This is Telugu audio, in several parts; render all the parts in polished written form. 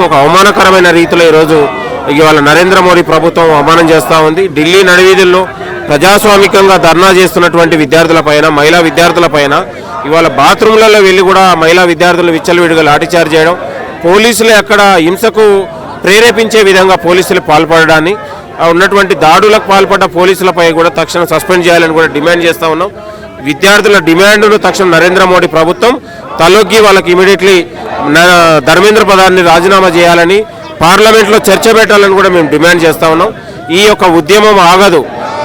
దేశానికి ఒక అవమానకరమైన రీతిలో ఈరోజు ఇవాళ నరేంద్ర మోడీ ప్రభుత్వం అవమానం చేస్తూ ఉంది. ఢిల్లీ నడివీధుల్లో ప్రజాస్వామికంగా ధర్నా చేస్తున్నటువంటి విద్యార్థులపైన, మహిళా విద్యార్థులపైన ఇవాళ బాత్రూంలలో వెళ్ళి కూడా మహిళా విద్యార్థులను విచ్చలవిడిగా లాఠీచార్జ్ చేయడం, పోలీసులు అక్కడ హింసకు ప్రేరేపించే విధంగా పోలీసులు పాల్పడడాన్ని, ఉన్నటువంటి దాడులకు పాల్పడ్డ పోలీసులపై కూడా తక్షణం సస్పెండ్ చేయాలని కూడా డిమాండ్ చేస్తూ ఉన్నాం. విద్యార్థుల డిమాండ్ను తక్షణం నరేంద్ర మోడీ ప్రభుత్వం తలొగ్గి వాళ్ళకి ఇమీడియట్లీ ధర్మేంద్ర ప్రధాన్ని రాజీనామా చేయాలని, పార్లమెంట్లో చర్చ పెట్టాలని కూడా మేము డిమాండ్ చేస్తూ ఉన్నాం. ఈ యొక్క ఉద్యమం ఆగదు.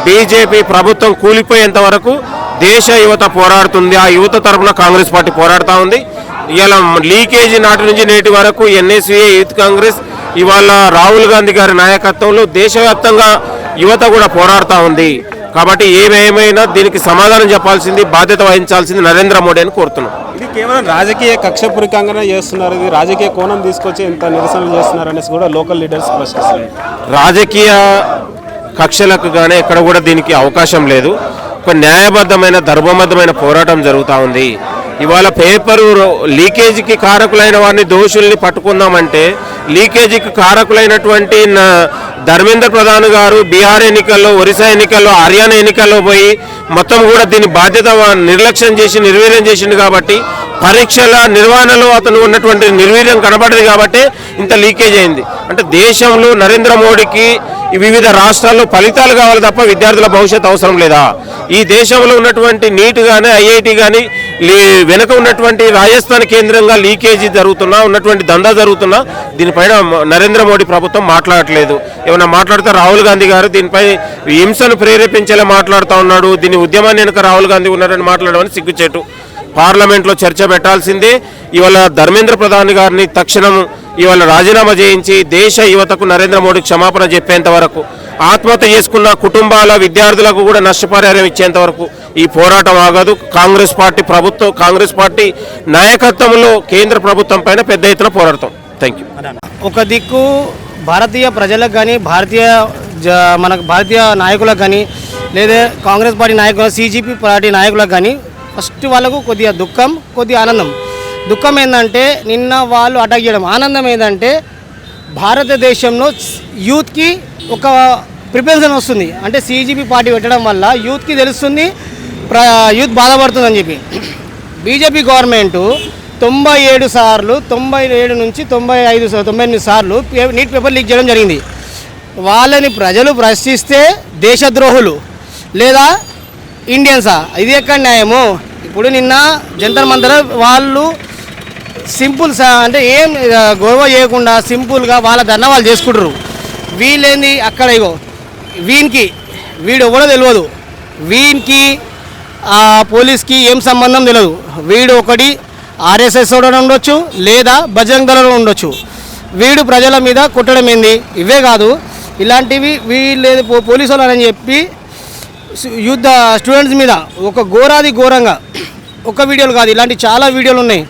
బీజేపీ ప్రభుత్వం కూలిపోయేంత వరకు దేశ యువత పోరాడుతుంది. ఆ యువత తరఫున కాంగ్రెస్ పార్టీ పోరాడుతూ ఉంది. ఇలా లీకేజీ నాటి నుంచి నేటి వరకు ఎన్ఎస్యుఏ, యూత్ కాంగ్రెస్, ఇవాళ రాహుల్ గాంధీ గారి నాయకత్వంలో దేశవ్యాప్తంగా యువత కూడా పోరాడుతూ ఉంది. కాబట్టి ఏమైనా దీనికి సమాధానం చెప్పాల్సింది, బాధ్యత వహించాల్సింది నరేంద్ర మోడీ అని కోరుతున్నాం. ఇది కేవలం రాజకీయ కక్షపూరితంగానే చేస్తున్నారు, ఇది రాజకీయ కోణం తీసుకొచ్చి ఇంత నిరసనలు చేస్తున్నారు అనేసి కూడా లోకల్ లీడర్స్ ప్రశ్నిస్తున్నారు. రాజకీయ కక్షలకు కానీ ఎక్కడ కూడా దీనికి అవకాశం లేదు. ఒక న్యాయబద్ధమైన, ధర్మబద్ధమైన పోరాటం జరుగుతూ ఉంది. ఇవాళ పేపరు లీకేజీకి కారకులైన వారిని, దోషుల్ని పట్టుకుందామంటే లీకేజీకి కారకులైనటువంటి ధర్మేంద్ర ప్రధాన్ గారు బీహార్ ఎన్నికల్లో, ఒరిస్సా ఎన్నికల్లో, హర్యానా ఎన్నికల్లో పోయి మొత్తం కూడా దీని బాధ్యత నిర్లక్ష్యం చేసి నిర్వీర్యం చేసింది. కాబట్టి పరీక్షల నిర్వహణలో అతను ఉన్నటువంటి నిర్వీర్యం కనబడదు కాబట్టి ఇంత లీకేజ్ అయింది. అంటే దేశంలో నరేంద్ర మోడీకి వివిధ రాష్ట్రాల్లో ఫలితాలు కావాలి తప్ప విద్యార్థుల భవిష్యత్తు అవసరం లేదా? ఈ దేశంలో ఉన్నటువంటి నీట్ కానీ, ఐఐటి కానీ, వెనుక ఉన్నటువంటి రాజస్థాన్ కేంద్రంగా లీకేజీ జరుగుతున్నా, ఉన్నటువంటి దందా జరుగుతున్నా దీనిపైన నరేంద్ర మోడీ ప్రభుత్వం మాట్లాడట్లేదు. ఏమైనా మాట్లాడితే రాహుల్ గాంధీ గారు దీనిపై హింసను ప్రేరేపించేలా మాట్లాడుతూ ఉన్నాడు. దీని ఉద్యమాన్ని వెనుక రాహుల్ గాంధీ ఉన్నారని మాట్లాడమని సిగ్గుచేటు. పార్లమెంట్లో చర్చ పెట్టాల్సిందే. ఇవాళ ధర్మేంద్ర ప్రధాన్ గారిని తక్షణం ఇవాళ రాజీనామా చేయించి దేశ యువతకు నరేంద్ర మోడీ క్షమాపణ చెప్పేంత వరకు, ఆత్మహత్య చేసుకున్న కుటుంబాల విద్యార్థులకు కూడా నష్టపరిహారం ఇచ్చేంత వరకు ఈ పోరాటం ఆగదు. కాంగ్రెస్ పార్టీ నాయకత్వంలో కేంద్ర ప్రభుత్వం పైన పెద్ద ఎత్తున పోరాడతాం. Thank you. ఒక దిక్కు భారతీయ ప్రజలకు కానీ, భారతీయ నాయకులకు కానీ, లేదా కాంగ్రెస్ పార్టీ నాయకులు, సిజిపి పార్టీ నాయకులకు కానీ ఫస్ట్ వాళ్ళకు కొద్దిగా దుఃఖం, కొద్దిగా ఆనందం. దుఃఖం ఏంటంటే నిన్న వాళ్ళు అటాక్ చేయడం, ఆనందం ఏంటంటే భారతదేశంలో యూత్కి ఒక ప్రిపరేషన్ వస్తుంది. అంటే సిజిపి పార్టీ పెట్టడం వల్ల యూత్కి తెలుస్తుంది, యూత్ బాధపడుతుందని చెప్పి. బీజేపీ గవర్నమెంటు 97 సార్లు, 97 నుంచి 98 సార్లు నీట్ పేపర్ లీక్ చేయడం జరిగింది. వాళ్ళని ప్రజలు ప్రశ్నిస్తే దేశద్రోహులు లేదా ఇండియన్సా? ఇది ఎక్కడ న్యాయము? ఇప్పుడు నిన్న జంతర్ మంతర్ వాళ్ళు సింపుల్ అంటే ఏం గొడవ చేయకుండా సింపుల్గా వాళ్ళ ధర్నా వాళ్ళు చేసుకుంటారు. వీళ్ళేంది అక్కడ ఇగో వీడు ఎవడో తెలియదు, వీనికి పోలీస్కి ఏం సంబంధం తెలియదు. వీడు ఒకటి ఆర్ఎస్ఎస్ ఉండొచ్చు, లేదా బజరంగ్ దళంలో ఉండొచ్చు. వీడు ప్రజల మీద కొట్టడం ఏంది? ఇవే కాదు, ఇలాంటివి వీళ్ళు పోలీసు వాళ్ళు అని చెప్పి యుద్ధ స్టూడెంట్స్ మీద ఒక ఘోరంగా, ఒక వీడియోలు కాదు, ఇలాంటి చాలా వీడియోలు ఉన్నాయి,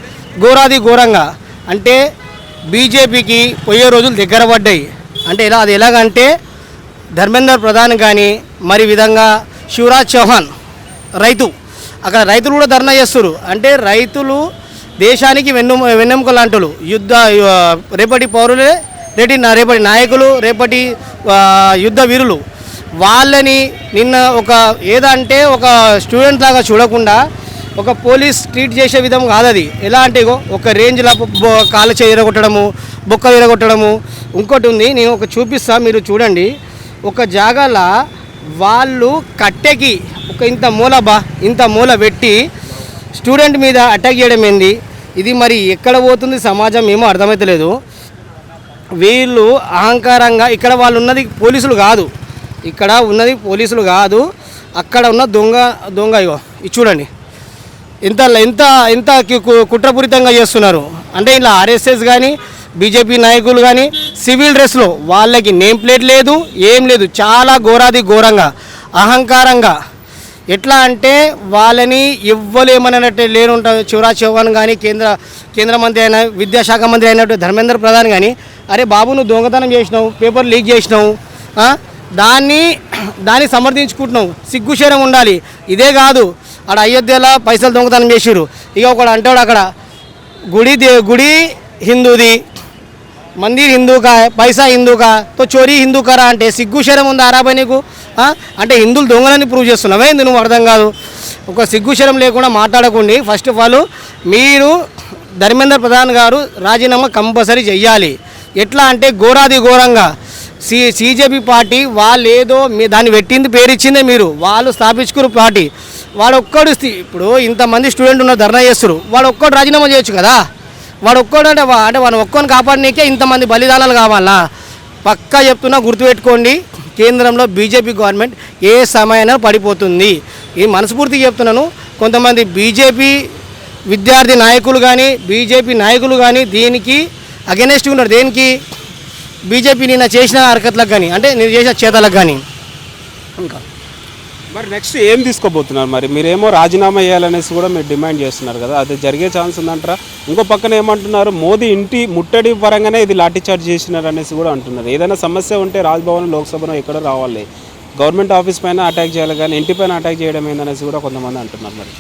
ఘోరంగా. అంటే బీజేపీకి పోయే రోజులు దగ్గర పడ్డాయి. అంటే అది ఎలాగంటే ధర్మేంద్ర ప్రధాన్ కానీ, మరి విధంగా శివరాజ్ చౌహాన్ రైతు, అక్కడ రైతులు కూడా ధర్నా చేస్తారు. అంటే రైతులు దేశానికి వెన్నెముక లాంటి రేపటి పౌరులే, రేపటి నాయకులు, రేపటి యుద్ధ వీరులు. వాళ్ళని నిన్న ఏదంటే ఒక స్టూడెంట్ లాగా చూడకుండా ఒక పోలీస్ ట్రీట్ చేసే విధం కాదు అది. ఎలా అంటే ఒక రేంజ్లో కాళ్ళ చేయరగొట్టడము, బొక్క విరగొట్టడము. ఇంకోటి ఉంది, నేను చూపిస్తా, మీరు చూడండి. ఒక జాగాల వాళ్ళు కట్టెకి ఇంత మూల పెట్టి స్టూడెంట్ మీద అటాక్ చేయడం ఏంది? ఇది మరి ఎక్కడ పోతుంది సమాజం ఏమో అర్థమవుతలేదు. వీళ్ళు అహంకారంగా, ఇక్కడ వాళ్ళు ఉన్నది పోలీసులు కాదు, అక్కడ ఉన్న దొంగ ఇగో ఇది చూడండి, ఎంత కుట్రపూరితంగా చేస్తున్నారు. అంటే ఇలా ఆర్ఎస్ఎస్ కానీ, బీజేపీ నాయకులు కానీ సివిల్ డ్రెస్లో, వాళ్ళకి నేమ్ ప్లేట్ లేదు, ఏం లేదు, చాలా ఘోరంగా అహంకారంగా. ఎట్లా అంటే వాళ్ళని ఇవ్వలేమన్నట్టు లేనుంటారు. శివరాజ్ చౌహాన్ కానీ, కేంద్ర మంత్రి అయిన, విద్యాశాఖ మంత్రి అయినట్టు ధర్మేంద్ర ప్రధాన్ కానీ, అరే బాబు నువ్వు దొంగతనం చేసినావు, పేపర్ లీక్ చేసినావు, దాన్ని సమర్థించుకుంటున్నావు, సిగ్గుశరం ఉండాలి. ఇదే కాదు, అక్కడ అయోధ్యలో పైసలు దొంగతనం చేసిరు. ఇక ఒకడు అంటాడు అక్కడ గుడి హిందూది, మందిర్ హిందూ కా పైసా హిందూ కా తో చోరీ హిందూ కరా అంటే సిగ్గు శరం ఉందా ఆరాబాయ్ నీకు? అంటే హిందువులు దొంగలని ప్రూవ్ చేస్తున్నావే ఎందుకు? నువ్వు అర్థం కాదు. ఒక సిగ్గు శరం లేకుండా మాట్లాడకండి. ఫస్ట్ ఆఫ్ ఆల్ మీరు ధర్మేంద్ర ప్రధాన్ గారు రాజీనామా కంపల్సరీ చెయ్యాలి. ఎట్లా అంటే ఘోరాది ఘోరంగా సీజేపీ పార్టీ వాళ్ళు ఏదో దాన్ని పెట్టింది పేరు ఇచ్చిందే మీరు, వాళ్ళు స్థాపించుకున్న పార్టీ. వాడు ఒక్కడు ఇప్పుడు ఇంతమంది స్టూడెంట్ ఉన్న ధర్నా చేస్తారు, వాడు ఒక్కడు రాజీనామా చేయొచ్చు కదా. వాడు ఒక్కడు అంటే వాడు ఒక్కని కాపాడనీకే ఇంతమంది బలిదానాలు కావాలా? పక్కా చెప్తున్నా, గుర్తుపెట్టుకోండి, కేంద్రంలో బీజేపీ గవర్నమెంట్ ఏ సమయాన పడిపోతుంది. ఈ మనస్ఫూర్తిగా చెప్తున్నాను. కొంతమంది బీజేపీ విద్యార్థి నాయకులు కానీ బీజేపీ నాయకులు కానీ దీనికి అగెనెస్ట్గా ఉన్నారు. దేనికి? బీజేపీ నిన్న చేసిన హరకత్లకు కానీ, అంటే నేను చేసిన చేతలకు కానీ. ఇంకా మరి నెక్స్ట్ ఏం తీసుకోబోతున్నారు? మరి మీరేమో రాజీనామా చేయాలనేసి కూడా మీరు డిమాండ్ చేస్తున్నారు కదా, అది జరిగే ఛాన్స్ ఉందంటారా? ఇంకో పక్కన ఏమంటున్నారు, మోదీ ఇంటి ముట్టడి పరంగానే ఇది లాఠీచార్జ్ చేసినారు అనేసి కూడా అంటున్నారు. ఏదైనా సమస్య ఉంటే రాజ్భవన్, లోక్సభలో ఎక్కడో రావాలి, గవర్నమెంట్ ఆఫీస్ పైన అటాక్ చేయాలి కానీ ఇంటి పైన అటాక్ చేయడం ఏందనేసి కూడా కొంతమంది అంటున్నారు. మరి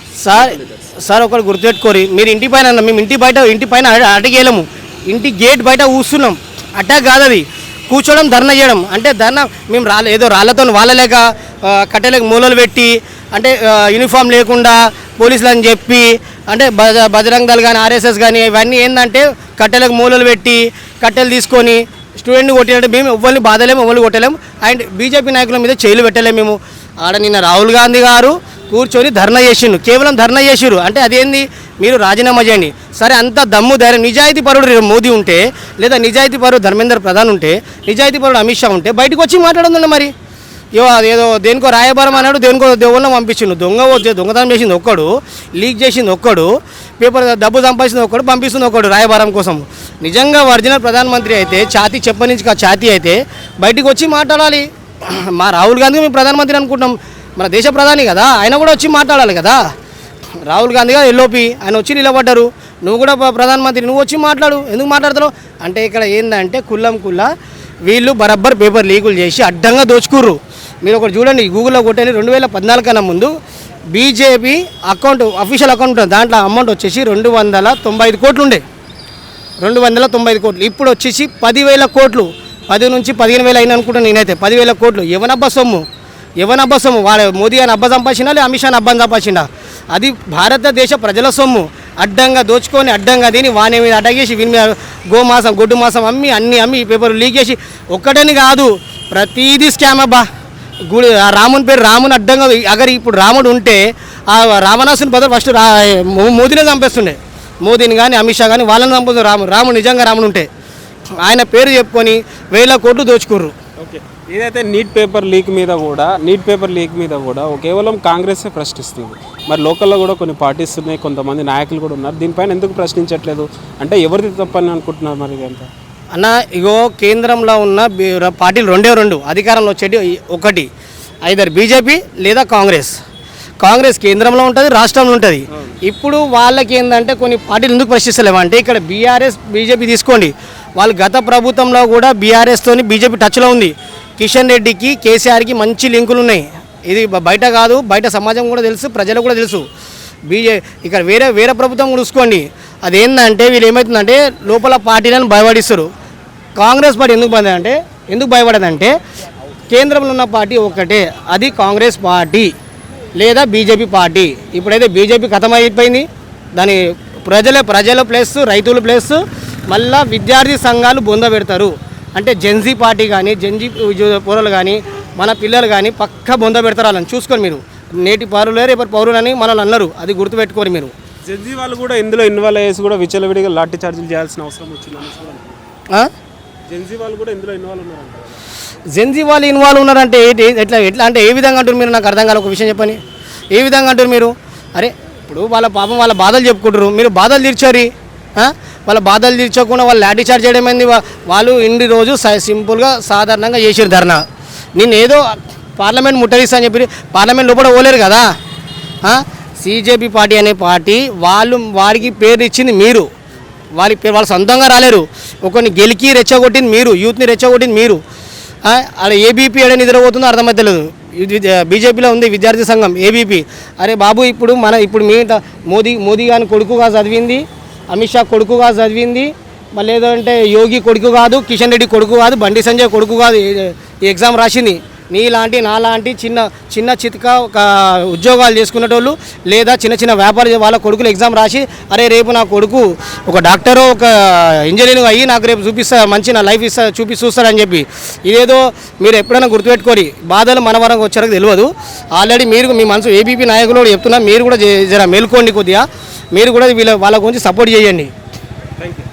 సార్ ఒకటి గుర్తుపెట్టుకోరి, మీరు ఇంటి పైన మేము ఇంటి పైన అటాక్ చేయలేము. ఇంటి గేట్ బయట కూస్తున్నాం, అటాక్ కాదు అది. కూర్చోవడం, ధర్నా చేయడం. అంటే ధర్నా మేము ఏదో రాళ్ళతో వాళ్ళలేక కట్టెలకు మూలలు పెట్టి, అంటే యూనిఫామ్ లేకుండా పోలీసులు అని చెప్పి, అంటే బజరంగ్ దళ్ కానీ ఆర్ఎస్ఎస్ కానీ ఇవన్నీ ఏంటంటే కట్టెలకు మూలలు పెట్టి కట్టెలు తీసుకొని స్టూడెంట్ని కొట్టినట్టు మేము ఎవరిని బాధలేము, ఎవరిని కొట్టలేము. అండ్ బీజేపీ నాయకుల మీద చేయలు పెట్టలేము మేము. ఆడ నిన్న రాహుల్ గాంధీ గారు కూర్చొని ధర్నా చేసిండు, కేవలం ధర్నా చేసిరు. అంటే అదేంది, మీరు రాజీనామా చేయండి. సరే, అంత దమ్ము ధైర్యం నిజాయితీ పరుడు మోదీ ఉంటే, లేదా నిజాయితీ పరుడు ధర్మేంద్ర ప్రధాన్ ఉంటే, నిజాయితీ పరుడు అమిత్ షా ఉంటే బయటకు వచ్చి మాట్లాడుతుంది. మరి ఏదో దేనికో రాయబారం అన్నాడు, దేనికో దేవుళ్ళని పంపించిండు. దొంగతనం చేసింది ఒక్కడు, లీక్ చేసింది ఒక్కడు, పేపర్ డబ్బు సంపాదించింది ఒక్కడు, పంపిస్తుంది ఒక్కడు రాయబారం కోసం. నిజంగా ఒరిజినల్ ప్రధానమంత్రి అయితే, ఛాతీ చెప్పనించి ఛాతీ అయితే బయటకు వచ్చి మాట్లాడాలి. మా రాహుల్ గాంధీ మేము ప్రధానమంత్రి అనుకుంటాం, మన దేశ ప్రధాని కదా, ఆయన కూడా వచ్చి మాట్లాడాలి కదా. రాహుల్ గాంధీ గారు ఎల్ఓపి, ఆయన వచ్చి నిలబడ్డారు. నువ్వు కూడా ప్రధానమంత్రి, నువ్వు వచ్చి మాట్లాడు. ఎందుకు మాట్లాడతావు అంటే ఇక్కడ ఏంటంటే కుల్లా వీళ్ళు బరబ్బర్ పేపర్ లీకులు చేసి అడ్డంగా దోచుకుర్రు. మీరు ఒకటి చూడండి, గూగుల్లో కొట్టండి. 2014 కన్నా ముందు బీజేపీ అకౌంట్, అఫీషియల్ అకౌంట్ ఉంటుంది, దాంట్లో అమౌంట్ వచ్చేసి 295 కోట్లు ఉండే. 295 కోట్లు. ఇప్పుడు వచ్చేసి 10,000 కోట్లు, 10 నుంచి 15,000 అయినా అనుకుంటాను నేనైతే. 10,000 కోట్లు ఎవనబ్బా సొమ్ము? వాడు మోదీ అని అబ్బా సంపాదించినా, లేదా అమిత్ షాని అబ్బాని సంపాదించిండా? అది భారతదేశ ప్రజల సొమ్ము. అడ్డంగా దోచుకొని, అడ్డంగా తిని, వాని మీద అటాక్ చేసి, వీని మీద గోమాసం, గొడ్డు మాసం అమ్మి, అన్నీ అమ్మి, ఈ పేపర్ లీక్ చేసి, ఒక్కటని కాదు ప్రతిదీ స్కామ్ అబ్బా. గుడి రాముని పేరు రాముని అడ్డంగా, అగర్ ఇప్పుడు రాముడు ఉంటే ఆ రావణాసుని బదులు ఫస్ట్ మోదీనే చంపేస్తుండే. మోదీని కానీ అమిత్ షా కానీ వాళ్ళని చంపుతుంది రాముడు నిజంగా రాముడు ఉంటే. ఆయన పేరు చెప్పుకొని 1,000 కోట్లు దోచుకుర్రు. ఓకే, ఏదైతే నీట్ పేపర్ లీక్ మీద కూడా కేవలం కాంగ్రెసే ప్రశ్నిస్తుంది. మరి లోకల్లో కూడా కొన్ని పార్టీస్ ఉన్నాయి, కొంతమంది నాయకులు కూడా ఉన్నారు. దీనిపైన ఎందుకు ప్రశ్నించట్లేదు అంటే ఎవరిది తప్పని అనుకుంటున్నారు? మరి ఇదంతా అన్న, ఇగో కేంద్రంలో ఉన్న పార్టీలు రెండు అధికారంలో వచ్చేటి ఒకటి, ఐదర్ బీజేపీ లేదా కాంగ్రెస్ కేంద్రంలో ఉంటుంది, రాష్ట్రంలో ఉంటుంది. ఇప్పుడు వాళ్ళకి ఏంటంటే కొన్ని పార్టీలు ఎందుకు ప్రశ్నిస్తలేవు అంటే, ఇక్కడ బీజేపీ తీసుకోండి, వాళ్ళు గత ప్రభుత్వంలో కూడా బీఆర్ఎస్తోని బీజేపీ టచ్లో ఉంది. కిషన్ రెడ్డికి, కేసీఆర్కి మంచి లింకులు ఉన్నాయి. ఇది బయట కాదు, బయట సమాజం కూడా తెలుసు, ప్రజలకు కూడా తెలుసు. ఇక్కడ వేరే ప్రభుత్వం కూడా చూసుకోండి. అదేంటంటే వీళ్ళు ఏమవుతుందంటే లోపల పార్టీలను భయపడిస్తారు. కాంగ్రెస్ పార్టీ ఎందుకు భయపడదంటే కేంద్రంలో ఉన్న పార్టీ ఒక్కటే, అది కాంగ్రెస్ పార్టీ లేదా బీజేపీ పార్టీ. ఇప్పుడైతే బీజేపీ ఖతమైపోయింది, దాని ప్రజల ప్లస్ రైతులు ప్లస్ మళ్ళా విద్యార్థి సంఘాలు బొంద పెడతారు. అంటే జెన్జీ పార్టీ కానీ, జెన్జీ పౌరులు కానీ, మన పిల్లలు కానీ పక్కా బొంద పెడతారు. వాళ్ళని చూసుకొని మీరు, నేటి పౌరులే రేపటి పౌరులని మనల్ని అన్నారు, అది గుర్తుపెట్టుకోరు మీరు. జెన్జీ వాళ్ళు కూడా ఇందులో ఇన్వాల్వ్ అయ్యేసి కూడా విచ్చలవిడిగా లాఠీ చార్జీలు చేయాల్సిన అవసరం వచ్చింది. జెన్జీ వాళ్ళు కూడా ఇందులో ఇన్వాల్వ్ ఉన్నారంట. జెన్జీ వాళ్ళు ఇన్వాల్వ్ ఉన్నారంటే ఎట్లా అంటే ఏ విధంగా అంటారు మీరు? నాకు అర్థం కాదు. ఒక విషయం చెప్పని, ఏ విధంగా అంటారు మీరు? అరే ఇప్పుడు వాళ్ళ పాపం వాళ్ళ బాధలు చెప్పుకుంటారు, మీరు బాధలు తీర్చారు. వాళ్ళ బాధలు తీర్చకుండా వాళ్ళు లాఠీ చార్జ్ చేయడం ఏంది? వాళ్ళు ఇన్ని రోజు సింపుల్గా సాధారణంగా చేసారు ధర్నా. నేను ఏదో పార్లమెంట్ ముట్టడిస్తా అని చెప్పి పార్లమెంట్ లోపల పోలేరు కదా. సీజేపీ పార్టీ అనే పార్టీ వారికి పేరు ఇచ్చింది మీరు, వాళ్ళు సొంతంగా రాలేరు. ఒకరిని గెలికి రెచ్చగొట్టింది మీరు, యూత్ని రెచ్చగొట్టింది మీరు. అలా ఏబీపీ ఏడ నిద్రపోతుందో అర్థమవుతలేదు. బీజేపీలో ఉంది విద్యార్థి సంఘం ఏబీపీ. అరే బాబు, ఇప్పుడు మీ మోదీ గారి కొడుకుగా చదివింది, అమిత్ షా కొడుకుగా చదివింది, మళ్ళీ ఏదంటే యోగి కొడుకు కాదు, కిషన్ రెడ్డి కొడుకు కాదు, బండి సంజయ్ కొడుకు కాదు ఈ ఎగ్జామ్ రాసింది. నీలాంటి నాలాంటి చిన్న చితక ఒక ఉద్యోగాలు చేసుకునేటోళ్ళు లేదా చిన్న వ్యాపారం వాళ్ళ కొడుకులు ఎగ్జామ్ రాసి అరే రేపు నా కొడుకు ఒక డాక్టరు ఒక ఇంజనీరింగ్ అయ్యి నాకు రేపు మంచి నా లైఫ్ చూస్తాడని చెప్పి ఇదేదో మీరు ఎప్పుడైనా గుర్తుపెట్టుకోరి. బాధలు మన వరకు వచ్చారో తెలియదు. ఆల్రెడీ మీరు మీ మనసు ఏబీపీ నాయకులు చెప్తున్నా, మీరు కూడా జర మేల్కోండి కొద్దిగా, మీరు కూడా వాళ్ళ గురించి సపోర్ట్ చేయండి. Thank you.